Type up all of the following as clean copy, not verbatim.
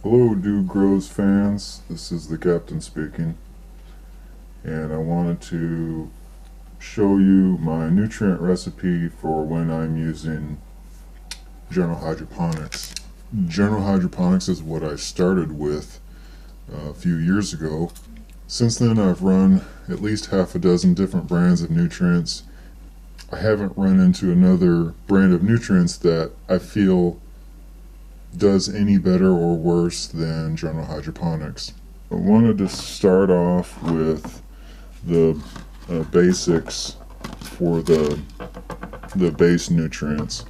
Hello, Dude Grows fans. This is the captain speaking, and I wanted to show you my nutrient recipe for when I'm using General Hydroponics. General Hydroponics is what I started with a few years ago. Since then, I've run at least half a dozen different brands of nutrients. I haven't run into another brand of nutrients that I feel does any better or worse than General Hydroponics. I wanted to start off with the basics for the base nutrients.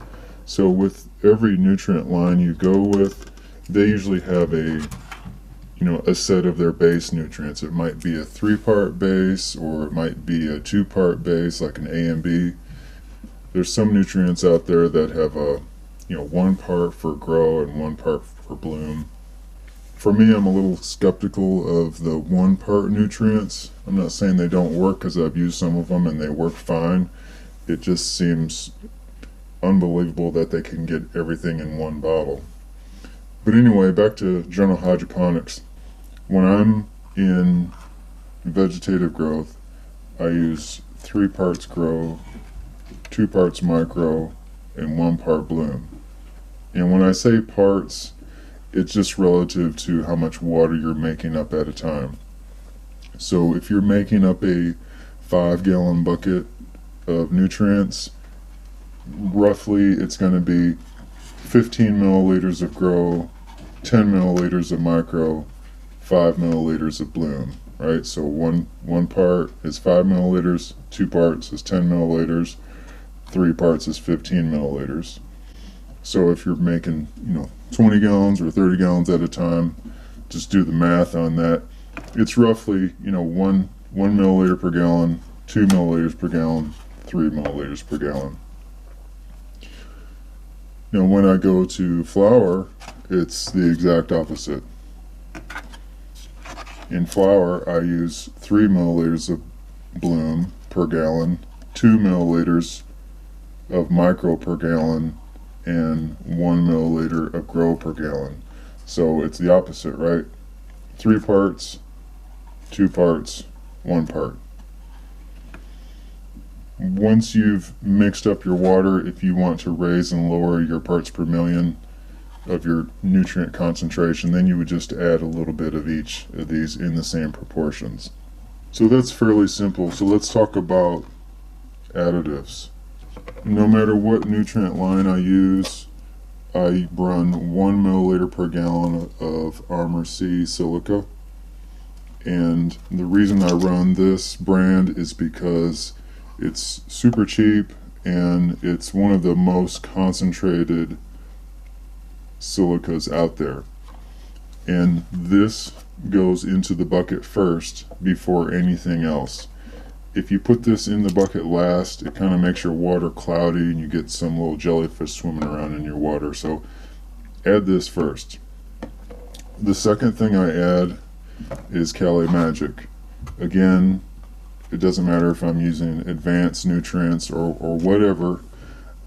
So with every nutrient line you go with, they usually have a set of their base nutrients. It might be a 3-part base, or it might be a 2-part base like an A and B. There's some nutrients out there that have a 1 part for grow and 1 part for bloom. For me, I'm a little skeptical of the 1-part nutrients. I'm not saying they don't work, because I've used some of them and they work fine. It just seems unbelievable that they can get everything in one bottle. But anyway, back to General Hydroponics. When I'm in vegetative growth, I use 3 parts grow, 2 parts micro, and 1 part bloom. And when I say parts, it's just relative to how much water you're making up at a time. So if you're making up a 5-gallon bucket of nutrients, roughly it's going to be 15 milliliters of grow, 10 milliliters of micro, 5 milliliters of bloom, right? So one part is 5 milliliters, 2 parts is 10 milliliters, 3 parts is 15 milliliters. So if you're making 20 gallons or 30 gallons at a time, just do the math on that. It's roughly 1 milliliter per gallon, 2 milliliters per gallon, 3 milliliters per gallon. Now when I go to flour, it's the exact opposite. In flour, I use 3 milliliters of bloom per gallon, 2 milliliters of micro per gallon, and 1 milliliter of grow per gallon. So it's the opposite, right? 3 parts, 2 parts, 1 part. Once you've mixed up your water, if you want to raise and lower your parts per million of your nutrient concentration, then you would just add a little bit of each of these in the same proportions. So that's fairly simple. So let's talk about additives. No matter what nutrient line I use, I run 1 milliliter per gallon of Armor C silica. And the reason I run this brand is because it's super cheap and it's one of the most concentrated silicas out there. And this goes into the bucket first before anything else. If you put this in the bucket last, it kind of makes your water cloudy and you get some little jellyfish swimming around in your water. So add this first. The second thing I add is Cali Magic. Again, it doesn't matter if I'm using advanced nutrients or whatever.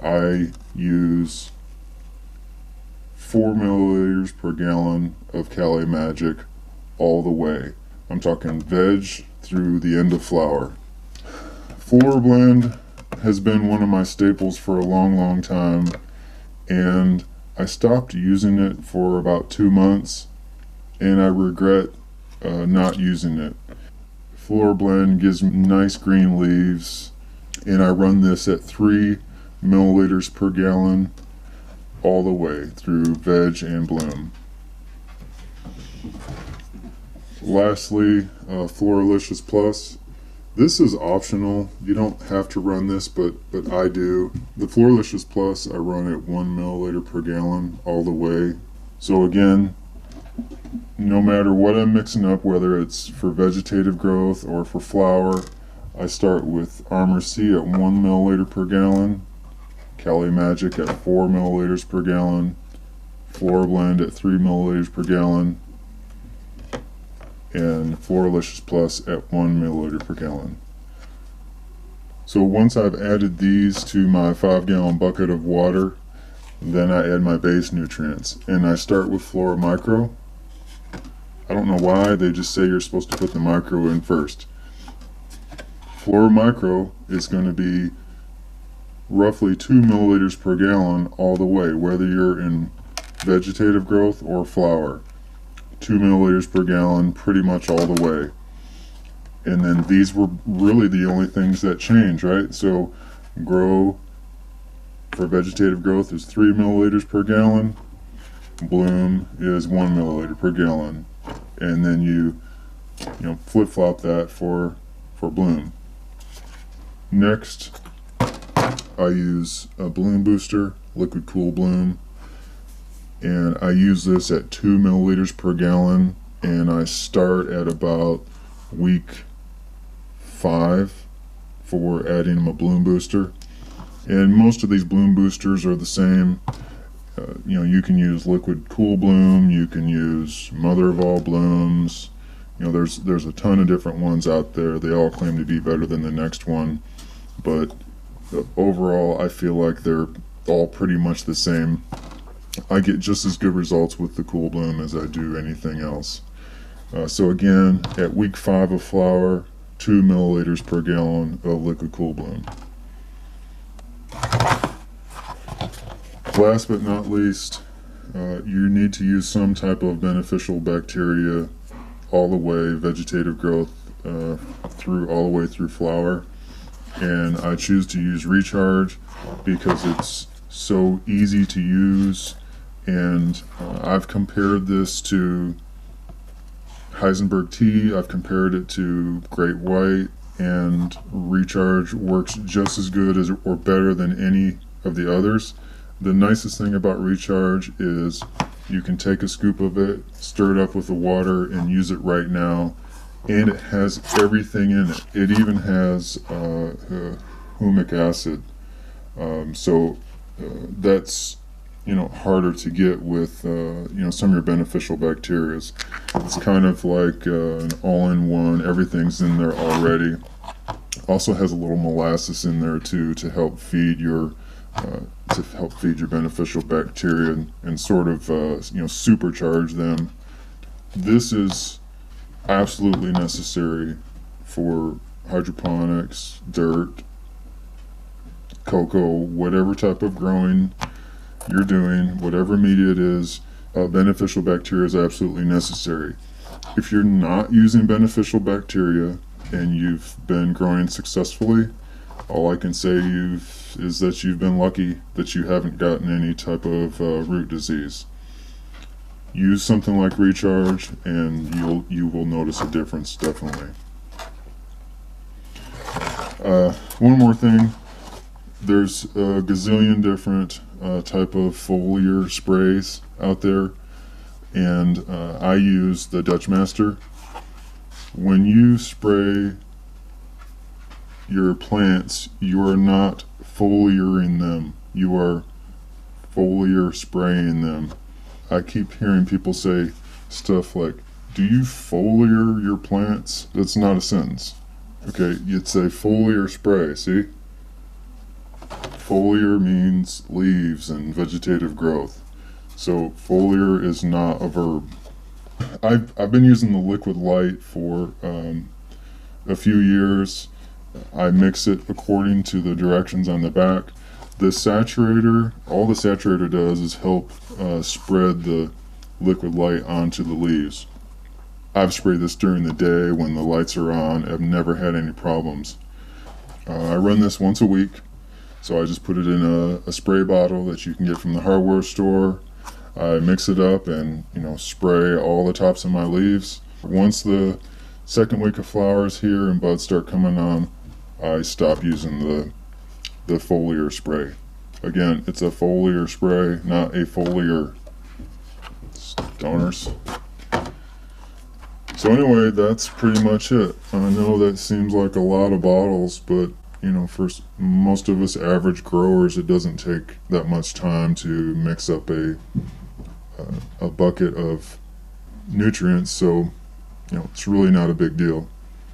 I use 4 milliliters per gallon of Cali Magic all the way. I'm talking veg through the end of flour. Floor blend has been one of my staples for a long time, and I stopped using it for about 2 months, and I regret not using it. Floor blend gives me nice green leaves, and I run this at 3 milliliters per gallon all the way through veg and bloom. Lastly, Floralicious Plus. This is optional. You don't have to run this, but I do. The Floralicious Plus I run at 1 milliliter per gallon all the way. So again, no matter what I'm mixing up, whether it's for vegetative growth or for flour, I start with Armor C at 1 milliliter per gallon, Cali Magic at 4 milliliters per gallon, Floor Blend at 3 milliliters per gallon, and Floralicious Plus at 1 milliliter per gallon. So once I've added these to my 5-gallon bucket of water, then I add my base nutrients. And I start with Flora Micro. I don't know why, they just say you're supposed to put the micro in first. Flora Micro is going to be roughly 2 milliliters per gallon all the way, whether you're in vegetative growth or flower. 2 milliliters per gallon pretty much all the way. And then these were really the only things that changed, right? So grow for vegetative growth is 3 milliliters per gallon. Bloom is 1 milliliter per gallon. And then you flip-flop that for bloom. Next, I use a bloom booster, liquid cool bloom, and I use this at 2 milliliters per gallon, and I start at about week 5 for adding a bloom booster. And most of these bloom boosters are the same. You can use liquid cool bloom, you can use mother of all blooms. There's a ton of different ones out there. They all claim to be better than the next one, but overall I feel like they're all pretty much the same. I get just as good results with the cool bloom as I do anything else. So again, at week 5 of flower, 2 milliliters per gallon of liquid cool bloom. Last but not least, you need to use some type of beneficial bacteria all the way, vegetative growth all the way through flower. And I choose to use Recharge because it's so easy to use, and I've compared this to Heisenberg tea, I've compared it to Great White, and Recharge works just as good as or better than any of the others. The nicest thing about Recharge is you can take a scoop of it, stir it up with the water, and use it right now. And it has everything in it. It even has humic acid. That's harder to get with some of your beneficial bacteria. It's kind of like an all-in-one. Everything's in there already. Also has a little molasses in there too to help feed your beneficial bacteria and sort of supercharge them. This is absolutely necessary for hydroponics, dirt, cocoa, whatever type of growing you're doing, whatever media it is. Beneficial bacteria is absolutely necessary. If you're not using beneficial bacteria and you've been growing successfully, all I can say is that you've been lucky that you haven't gotten any type of root disease. Use something like Recharge and you will notice a difference, definitely. One more thing, there's a gazillion different type of foliar sprays out there, and I use the Dutch Master. When you spray your plants, you are not foliaring them, you are foliar spraying them. I keep hearing people say stuff like, do you foliar your plants? That's not a sentence. Okay, you'd say foliar spray, see? Foliar means leaves and vegetative growth. So foliar is not a verb. I've been using the liquid light for a few years. I mix it according to the directions on the back. The saturator, all the saturator does is help spread the liquid light onto the leaves. I've sprayed this during the day when the lights are on. I've never had any problems. I run this once a week, so I just put it in a spray bottle that you can get from the hardware store. I mix it up and spray all the tops of my leaves. Once the second week of flowers here and buds start coming on, I stop using the foliar spray. Again, it's a foliar spray, not a foliar. Stoners. So anyway, that's pretty much it. I know that seems like a lot of bottles, but for most of us average growers, it doesn't take that much time to mix up a bucket of nutrients, so it's really not a big deal.